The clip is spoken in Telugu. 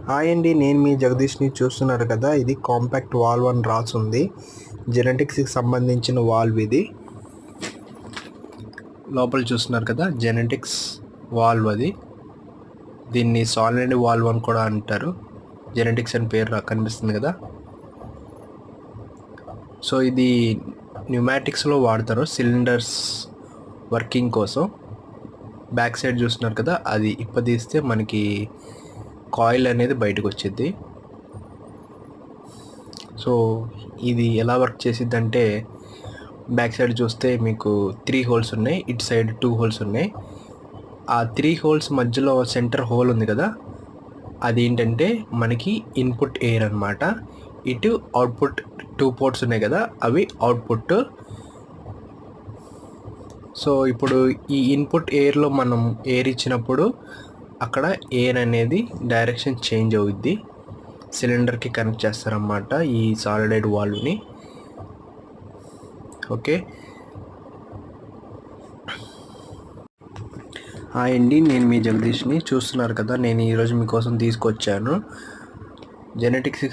హాయ్ అండి, నేను మీ జగదీష్ని. చూస్తున్నారు కదా, ఇది కాంపాక్ట్ వాల్వ్ అని రాసుంది. జెనెటిక్స్కి సంబంధించిన వాల్వ్ ఇది. లోపల చూస్తున్నారు కదా, జెనెటిక్స్ వాల్వ్ అది. దీన్ని సాలిడ్ వాల్వ్ అని కూడా అంటారు. జెనెటిక్స్ అని పేరు కనిపిస్తుంది కదా. సో ఇది న్యూమాటిక్స్లో వాడతారు, సిలిండర్స్ వర్కింగ్ కోసం. బ్యాక్ సైడ్ చూస్తున్నారు కదా, అది ఇప్పదీస్తే మనకి కాయిల్ అనేది బయటకు వచ్చింది. సో ఇది ఎలా వర్క్ చేసిద్ది అంటే, బ్యాక్ సైడ్ చూస్తే మీకు 3 హోల్స్ ఉన్నాయి, ఇటు సైడ్ 2 హోల్స్ ఉన్నాయి. ఆ 3 హోల్స్ మధ్యలో సెంటర్ హోల్ ఉంది కదా, అదేంటంటే మనకి ఇన్పుట్ ఎయిర్ అనమాట. ఇటు అవుట్పుట్ 2 పోర్ట్స్ ఉన్నాయి కదా, అవి అవుట్పుట్. సో ఇప్పుడు ఈ ఇన్పుట్ ఎయిర్లో మనం ఎయిర్ ఇచ్చినప్పుడు అక్కడ ఎయిర్ అనేది డైరెక్షన్ చేంజ్ అవుద్ది. సిలిండర్కి కనెక్ట్ చేస్తారన్నమాట ఈ సాలిడ్ వాల్వ్ని. ఓకే. హాయ్ అండి, నేను మీ జగదీష్ని. చూస్తున్నారు కదా, నేను ఈరోజు మీకోసం తీసుకొచ్చాను జెనెటిక్స్కి